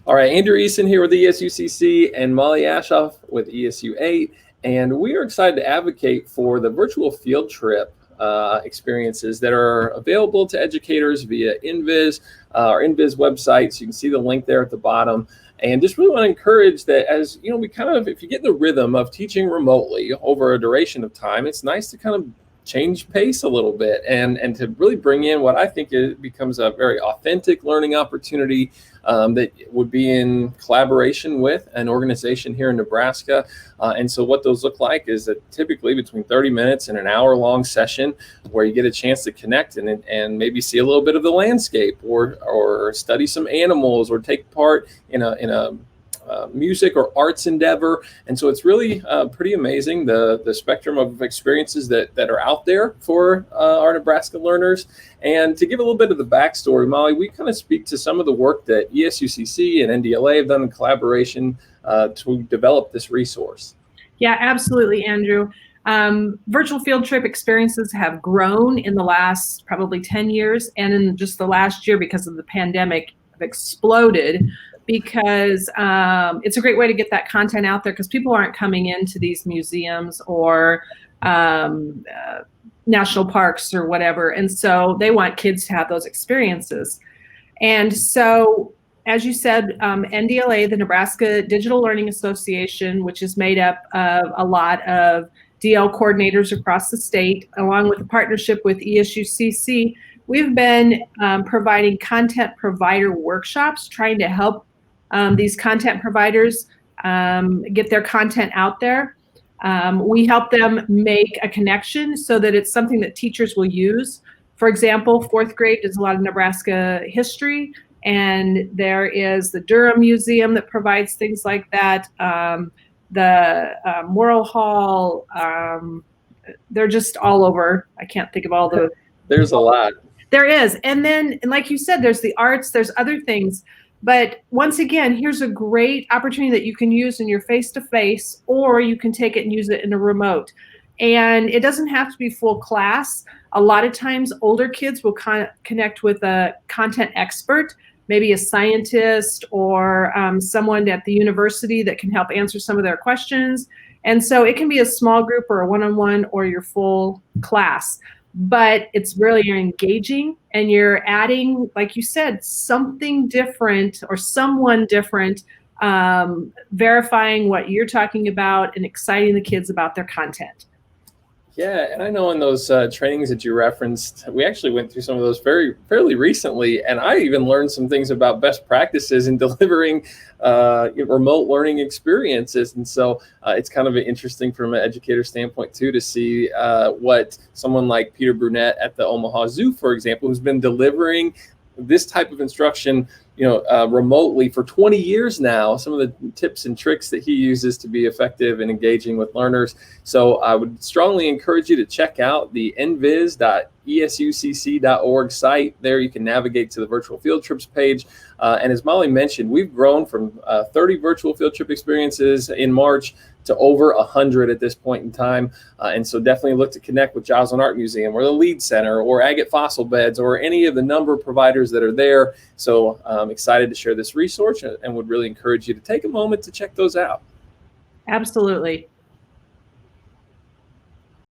All right, Andrew Eason here with ESUCC and Molly Ashoff with ESU 8, and we are excited to advocate for the virtual field trip experiences that are available to educators via NVIS, our NVIS website. So you can see the link there at the bottom. And just really want to encourage that, as you know, if you get in the rhythm of teaching remotely over a duration of time, it's nice to kind of change pace a little bit and to really bring in what I think it becomes a very authentic learning opportunity that would be in collaboration with an organization here in Nebraska. And so what those look like is that typically between 30 minutes and an hour-long session where you get a chance to connect and maybe see a little bit of the landscape or study some animals or take part in a music or arts endeavor. And so it's really pretty amazing, the spectrum of experiences that are out there for our Nebraska learners. And to give a little bit of the backstory, Molly, we kind of speak to some of the work that ESUCC and NDLA have done in collaboration to develop this resource. Yeah, absolutely, Andrew. Virtual field trip experiences have grown in the last probably 10 years, and in just the last year, because of the pandemic, have exploded, because it's a great way to get that content out there, because people aren't coming into these museums or national parks or whatever. And so they want kids to have those experiences. And so, as you said, NDLA, the Nebraska Digital Learning Association, which is made up of a lot of DL coordinators across the state, along with a partnership with ESUCC, we've been providing content provider workshops, trying to help these content providers get their content out there. We help them make a connection so that it's something that teachers will use. For example, fourth grade does a lot of Nebraska history, and there is the Durham Museum that provides things like that. The Morrill Hall, they're just all over. I can't think of all the. There's a lot. There is. And then, and like you said, there's the arts, there's other things. But once again, here's a great opportunity that you can use in your face-to-face, or you can take it and use it in a remote. And it doesn't have to be full class. A lot of times older kids will connect with a content expert, maybe a scientist or someone at the university that can help answer some of their questions. And so it can be a small group or a one-on-one or your full class. But it's really engaging, and you're adding, like you said, something different or someone different, verifying what you're talking about and exciting the kids about their content. Yeah, and I know in those trainings that you referenced, we actually went through some of those fairly recently, and I even learned some things about best practices in delivering remote learning experiences. And so it's kind of interesting from an educator standpoint too to see what someone like Peter Brunette at the Omaha Zoo, for example, who's been delivering this type of instruction remotely for 20 years now, some of the tips and tricks that he uses to be effective in engaging with learners. So I would strongly encourage you to check out the nviz.esucc.org site. There you can navigate to the virtual field trips page. And as Molly mentioned, we've grown from 30 virtual field trip experiences in March to over 100 at this point in time. And so definitely look to connect with Joslyn Art Museum or the Lead Center or Agate Fossil Beds or any of the number of providers that are there. So I'm excited to share this resource and would really encourage you to take a moment to check those out. Absolutely.